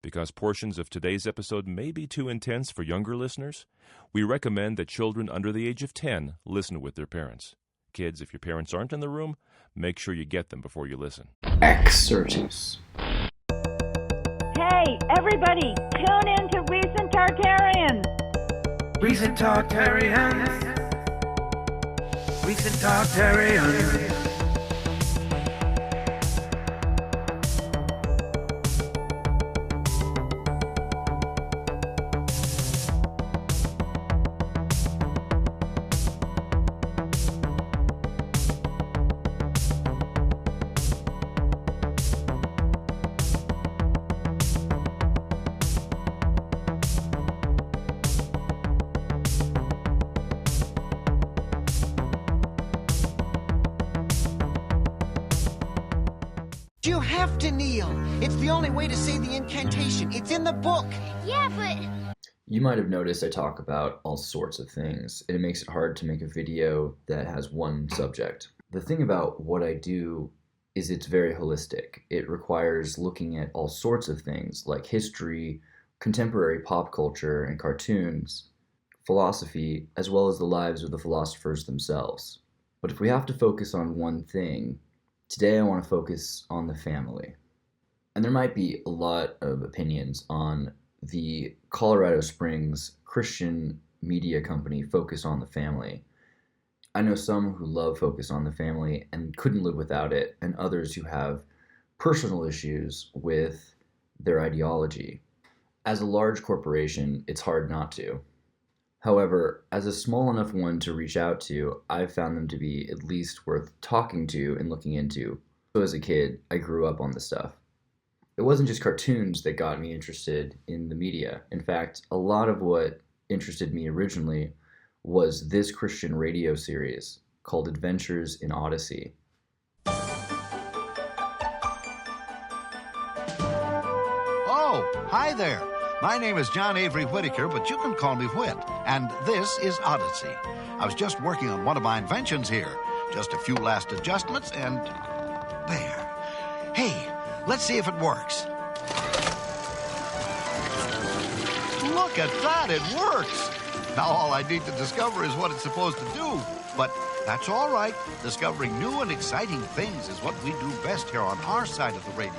Because portions of today's episode may be too intense for younger listeners, we recommend that children under the age of 10 listen with their parents. Kids, if your parents aren't in the room, make sure you get them before you listen. Xirtus. Hey, everybody, tune in to Recent Tartaryans. Recent Tartaryans. Recent Tartaryans. You have to kneel. It's the only way to say the incantation. It's in the book. Yeah, but... You might have noticed I talk about all sorts of things, and it makes it hard to make a video that has one subject. The thing about what I do is it's very holistic. It requires looking at all sorts of things like history, contemporary pop culture and cartoons, philosophy, as well as the lives of the philosophers themselves. But if we have to focus on one thing, today I want to focus on the family. And there might be a lot of opinions on the Colorado Springs Christian media company Focus on the Family. I know some who love Focus on the Family and couldn't live without it, and others who have personal issues with their ideology. As a large corporation, it's hard not to. However, as a small enough one to reach out to, I've found them to be at least worth talking to and looking into. So as a kid, I grew up on this stuff. It wasn't just cartoons that got me interested in the media. In fact, a lot of what interested me originally was this Christian radio series called Adventures in Odyssey. Oh, hi there. My name is John Avery Whitaker, but you can call me Whit, and this is Odyssey. I was just working on one of my inventions here. Just a few last adjustments, and there. Hey, let's see if it works. Look at that, it works. Now all I need to discover is what it's supposed to do. But that's all right. Discovering new and exciting things is what we do best here on our side of the radio.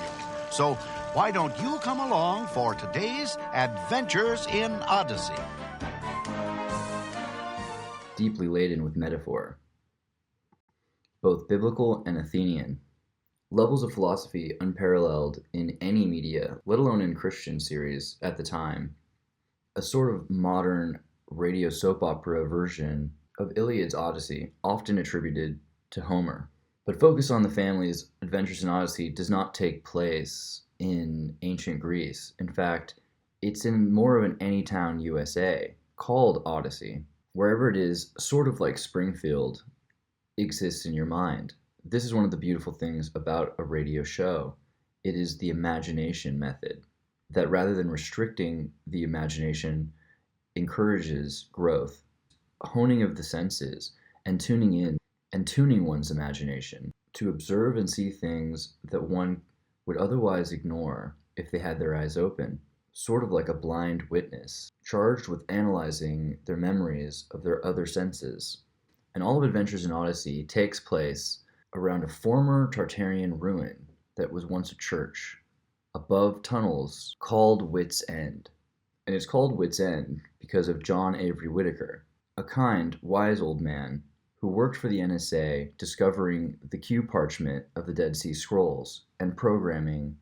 So why don't you come along for today's Adventures in Odyssey? Deeply laden with metaphor, both biblical and Athenian. Levels of philosophy unparalleled in any media, let alone in Christian series at the time. A sort of modern radio soap opera version of Iliad's Odyssey, often attributed to Homer. But Focus on the Family's Adventures in Odyssey does not take place in ancient Greece. In fact, it's in more of an anytown USA called Odyssey. Wherever it is, sort of like Springfield, exists in your mind. This is one of the beautiful things about a radio show. It is the imagination method, that rather than restricting the imagination, encourages growth, honing of the senses, and tuning in and tuning one's imagination to observe and see things that one would otherwise ignore if they had their eyes open, sort of like a blind witness, charged with analyzing their memories of their other senses. And all of Adventures in Odyssey takes place around a former Tartarian ruin that was once a church, above tunnels called Wit's End. And it's called Wit's End because of John Avery Whitaker, a kind, wise old man who worked for the NSA discovering the Q parchment of the Dead Sea Scrolls and programming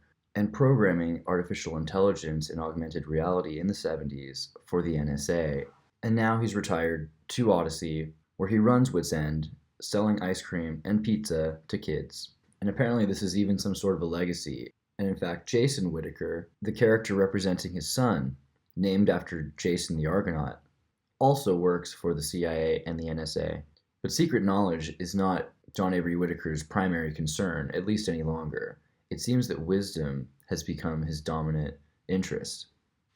artificial intelligence and augmented reality in the 70s for the NSA. And now he's retired to Odyssey, where he runs Wit's End, selling ice cream and pizza to kids. And apparently this is even some sort of a legacy. And in fact, Jason Whitaker, the character representing his son, named after Jason the Argonaut, also works for the CIA and the NSA. But secret knowledge is not John Avery Whitaker's primary concern, at least any longer. It seems that wisdom has become his dominant interest.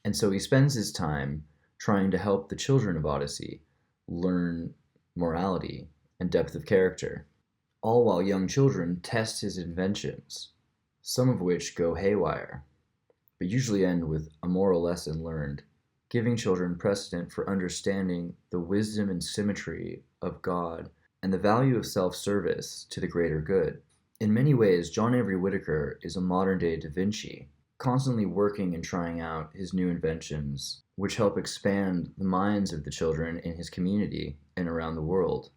And so he spends his time trying to help the children of Odyssey learn morality and depth of character, all while young children test his inventions, some of which go haywire. but usually end with a moral lesson learned, giving children precedent for understanding the wisdom and symmetry of God and the value of self-service to the greater good. In many ways, John Avery Whitaker is a modern-day Da Vinci, constantly working and trying out his new inventions, which help expand the minds of the children in his community and around the world.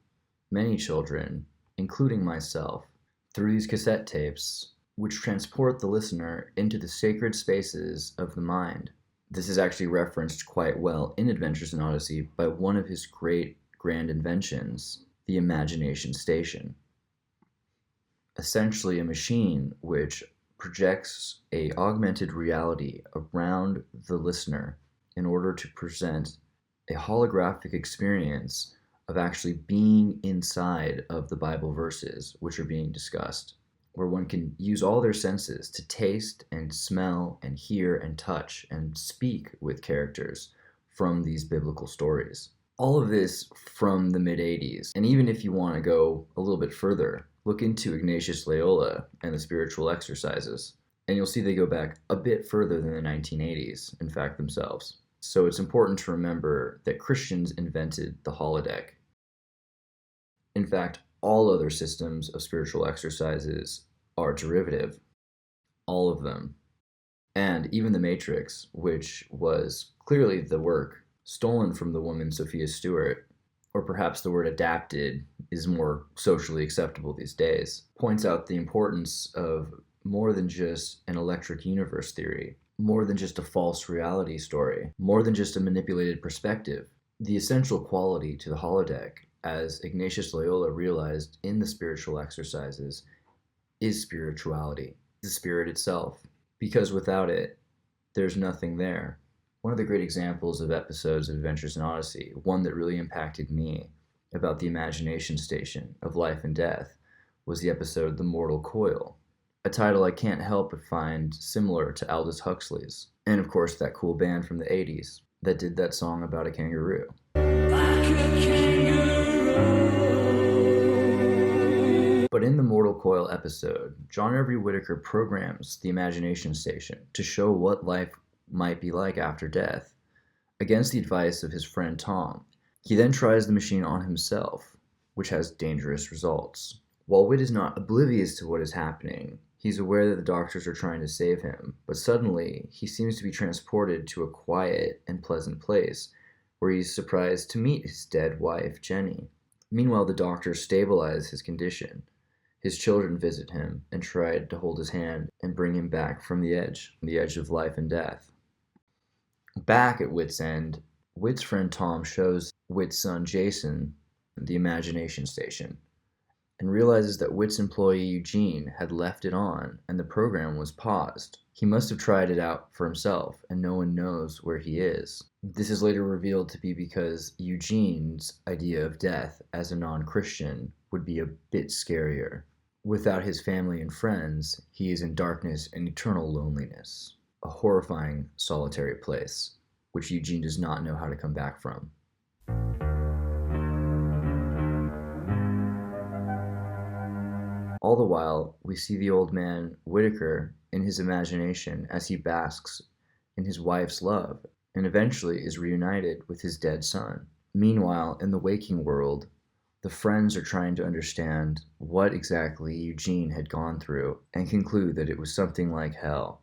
Many children, including myself, through these cassette tapes, which transport the listener into the sacred spaces of the mind. This is actually referenced quite well in Adventures in Odyssey by one of his great grand inventions, the imagination station. Essentially a machine which projects an augmented reality around the listener in order to present a holographic experience of actually being inside of the Bible verses which are being discussed, where one can use all their senses to taste and smell and hear and touch and speak with characters from these biblical stories. All of this from the mid-80s. And even if you want to go a little bit further, look into Ignatius Loyola and the spiritual exercises, and you'll see they go back a bit further than the 1980s, in fact, themselves. So it's important to remember that Christians invented the holodeck. In fact, all other systems of spiritual exercises are derivative. All of them. And even the Matrix, which was clearly the work stolen from the woman Sophia Stewart, or perhaps the word adapted is more socially acceptable these days, points out the importance of more than just an electric universe theory, more than just a false reality story, more than just a manipulated perspective. The essential quality to the holodeck, as Ignatius Loyola realized in the spiritual exercises, is spirituality, the spirit itself, because without it, there's nothing there. One of the great examples of episodes of Adventures in Odyssey, one that really impacted me about the imagination station of life and death, was the episode The Mortal Coil, a title I can't help but find similar to Aldous Huxley's, and of course that cool band from the 80s that did that song about a kangaroo. But in the Mortal Coil episode, John Avery Whitaker programs the imagination station to show what life might be like after death, against the advice of his friend Tom. He then tries the machine on himself, which has dangerous results. While Whit is not oblivious to what is happening, he's aware that the doctors are trying to save him, but suddenly he seems to be transported to a quiet and pleasant place, where he's surprised to meet his dead wife, Jenny. Meanwhile, the doctors stabilize his condition. His children visit him and try to hold his hand and bring him back from the edge of life and death. Back at Whit's End, Whit's friend Tom shows Whit's son Jason the imagination station, and realizes that Whit's employee Eugene had left it on and the program was paused. He must have tried it out for himself, and no one knows where he is. This is later revealed to be because Eugene's idea of death as a non-Christian would be a bit scarier. Without his family and friends, he is in darkness and eternal loneliness, a horrifying solitary place, which Eugene does not know how to come back from. All the while, we see the old man, Whitaker, in his imagination as he basks in his wife's love and eventually is reunited with his dead son. Meanwhile, in the waking world, the friends are trying to understand what exactly Eugene had gone through and conclude that it was something like hell.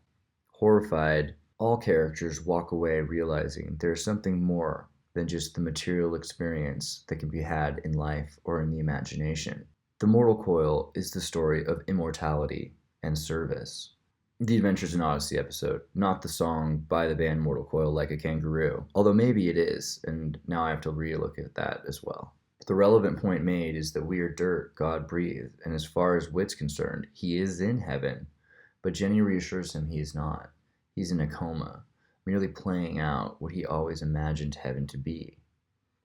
Horrified, all characters walk away realizing there is something more than just the material experience that can be had in life or in the imagination. The Mortal Coil is the story of immortality and service. The Adventures in Odyssey episode, not the song by the band Mortal Coil Like a Kangaroo, although maybe it is, and now I have to relook at that as well. The relevant point made is that we are dirt God breathed, and as far as Whit's concerned, he is in heaven, but Jenny reassures him he is not. He's in a coma, merely playing out what he always imagined heaven to be.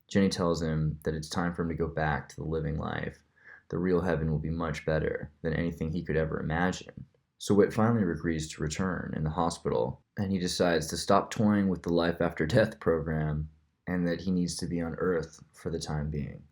Jenny tells him that it's time for him to go back to the living life. The real heaven will be much better than anything he could ever imagine. So Whit finally agrees to return in the hospital, and he decides to stop toying with the life after death program, and that he needs to be on Earth for the time being.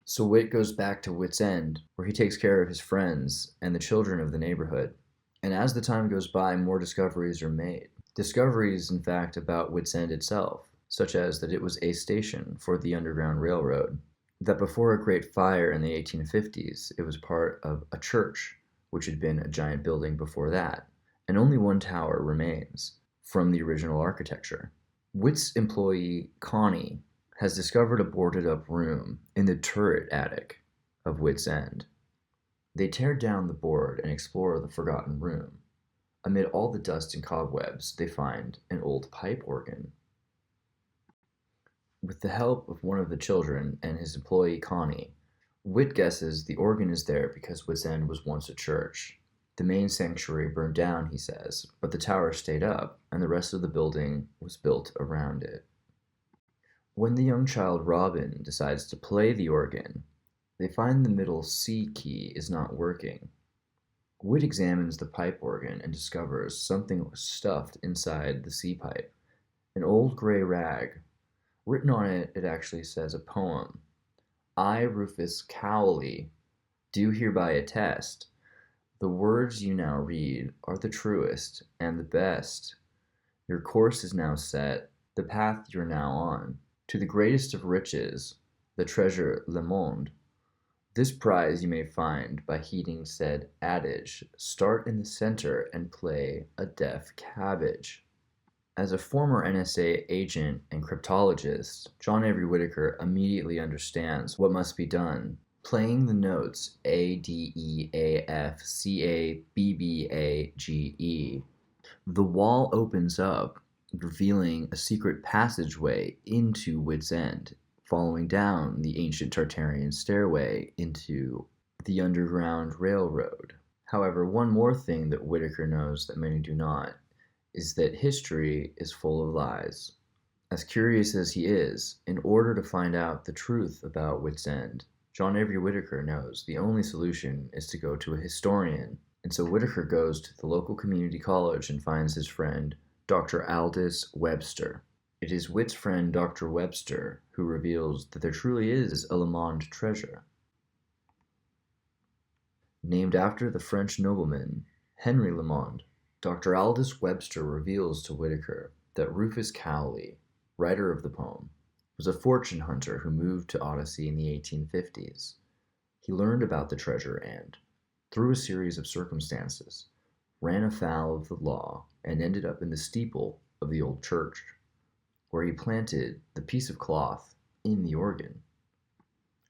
So Whit goes back to Whit's End, where he takes care of his friends and the children of the neighborhood. And as the time goes by, more discoveries are made. Discoveries, in fact, about Wits End itself, such as that it was a station for the Underground Railroad, that before a great fire in the 1850s, it was part of a church, which had been a giant building before that, and only one tower remains from the original architecture. Wits employee Connie has discovered a boarded up room in the turret attic of Wits End. They tear down the board and explore the forgotten room. Amid all the dust and cobwebs, they find an old pipe organ. With the help of one of the children and his employee Connie, Wit guesses the organ is there because Wits End was once a church. The main sanctuary burned down, he says, but the tower stayed up, and the rest of the building was built around it. When the young child Robin decides to play the organ, they find the middle C key is not working. Wit examines the pipe organ and discovers something was stuffed inside the C pipe, an old gray rag. Written on it, it actually says a poem. I, Rufus Cowley, do hereby attest, the words you now read are the truest and the best. Your course is now set, the path you're now on, to the greatest of riches, the treasure le monde. This prize you may find by heeding said adage, start in the center and play a deaf cabbage. As a former NSA agent and cryptologist, John Avery Whittaker immediately understands what must be done. Playing the notes A, D, E, A, F, C, A, B, B, A, G, E, the wall opens up, revealing a secret passageway into Wits End, following down the ancient Tartarian stairway into the Underground Railroad. However, one more thing that Whittaker knows that many do not is that history is full of lies. As curious as he is, in order to find out the truth about Wits End, John Avery Whittaker knows the only solution is to go to a historian, and so Whittaker goes to the local community college and finds his friend, Dr. Aldous Webster. It is Wit's friend, Dr. Webster, who reveals that there truly is a Le Monde treasure. Named after the French nobleman Henry Le Monde, Dr. Aldous Webster reveals to Whittaker that Rufus Cowley, writer of the poem, was a fortune hunter who moved to Odyssey in the 1850s. He learned about the treasure and, through a series of circumstances, ran afoul of the law and ended up in the steeple of the old church, where he planted the piece of cloth in the organ.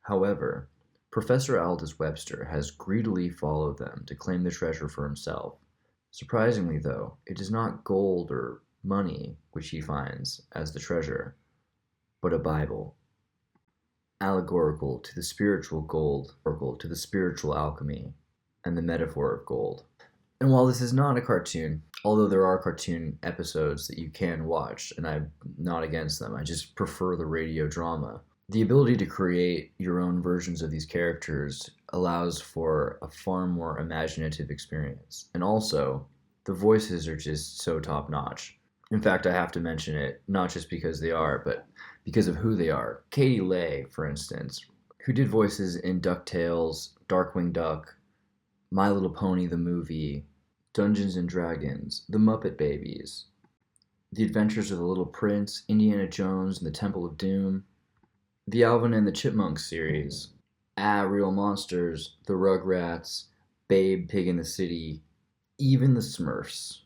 However, Professor Aldous Webster has greedily followed them to claim the treasure for himself. Surprisingly, though, it is not gold or money which he finds as the treasure, but a Bible, allegorical to the spiritual gold, or to the spiritual alchemy, and the metaphor of gold. And while this is not a cartoon, although there are cartoon episodes that you can watch, and I'm not against them, I just prefer the radio drama. The ability to create your own versions of these characters allows for a far more imaginative experience. And also, the voices are just so top-notch. In fact, I have to mention it, not just because they are, but because of who they are. Katie Leigh, for instance, who did voices in DuckTales, Darkwing Duck, My Little Pony the movie, Dungeons and Dragons, The Muppet Babies, The Adventures of the Little Prince, Indiana Jones and the Temple of Doom, the Alvin and the Chipmunks series, Real Monsters, The Rugrats, Babe, Pig in the City, even the Smurfs.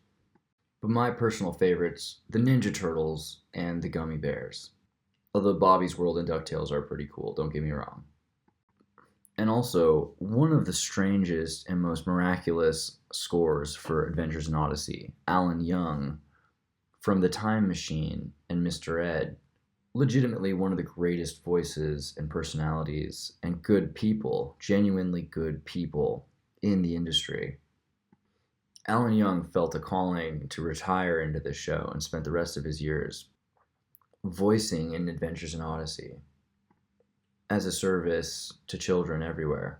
But my personal favorites, the Ninja Turtles and the Gummy Bears. Although Bobby's World and DuckTales are pretty cool, don't get me wrong. And also, one of the strangest and most miraculous scores for Adventures in Odyssey, Alan Young, from The Time Machine and Mr. Ed, legitimately one of the greatest voices and personalities and good people, genuinely good people in the industry. Alan Young felt a calling to retire into the show and spent the rest of his years voicing in Adventures in Odyssey as a service to children everywhere.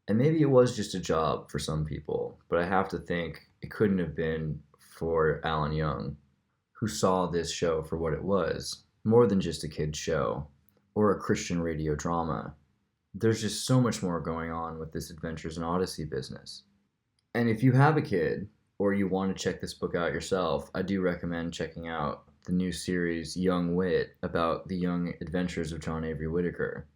And maybe it was just a job for some people, but I have to think it couldn't have been for Alan Young, who saw this show for what it was, more than just a kid's show or a Christian radio drama. There's just so much more going on with this Adventures in Odyssey business. And if you have a kid, or you want to check this book out yourself, I do recommend checking out the new series Young Wit about the young adventures of John Avery Whitaker.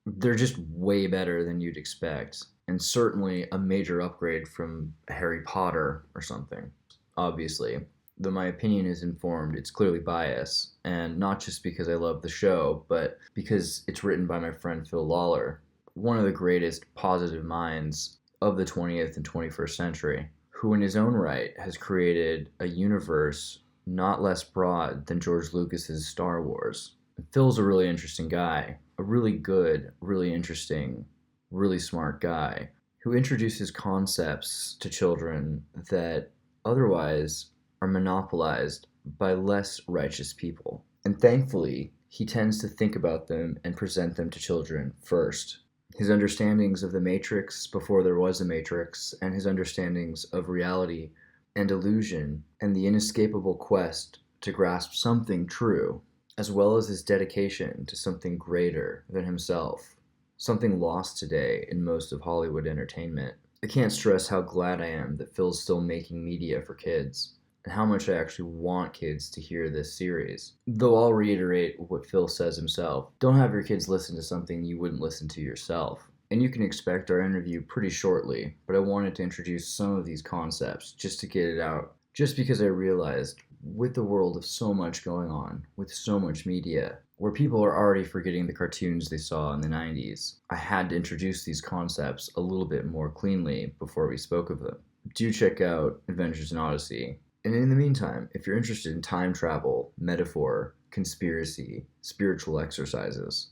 They're just way better than you'd expect, and certainly a major upgrade from Harry Potter or something. Obviously, though my opinion is informed, it's clearly biased, and not just because I love the show, but because it's written by my friend Phil Lawler, one of the greatest positive minds of the 20th and 21st century, who in his own right has created a universe not less broad than George Lucas's Star Wars. Phil's a really interesting guy, a really good, really interesting, really smart guy, who introduces concepts to children that otherwise are monopolized by less righteous people. And thankfully, he tends to think about them and present them to children first. His understandings of the Matrix before there was a Matrix, and his understandings of reality and illusion, and the inescapable quest to grasp something true, as well as his dedication to something greater than himself, something lost today in most of Hollywood entertainment. I can't stress how glad I am that Phil's still making media for kids, and how much I actually want kids to hear this series. Though I'll reiterate what Phil says himself, don't have your kids listen to something you wouldn't listen to yourself. And you can expect our interview pretty shortly, but I wanted to introduce some of these concepts just to get it out, just because I realized with the world of so much going on, with so much media, where people are already forgetting the cartoons they saw in the 90s, I had to introduce these concepts a little bit more cleanly before we spoke of them. Do check out Adventures in Odyssey. And in the meantime, if you're interested in time travel, metaphor, conspiracy, spiritual exercises,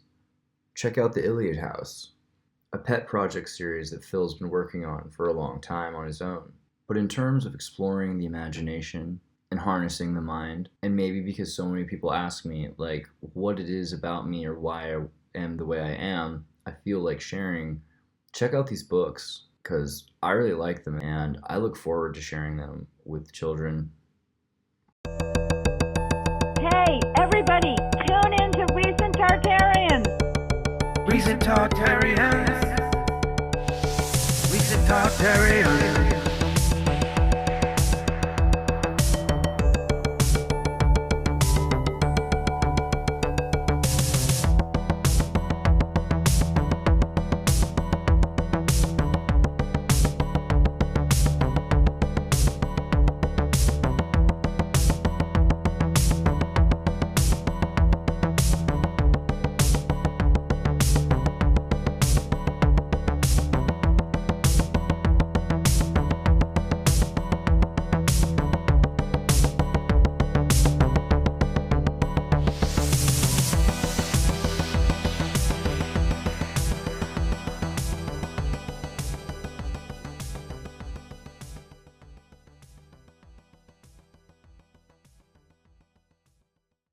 check out the Iliad House, a pet project series that Phil's been working on for a long time on his own. But in terms of exploring the imagination and harnessing the mind, and maybe because so many people ask me, like, what it is about me or why I am the way I am, I feel like sharing, check out these books, because I really like them, and I look forward to sharing them with children. Hey, everybody, tune in to Recent Tartarians. Recent Tartarians. Recent Tartarians.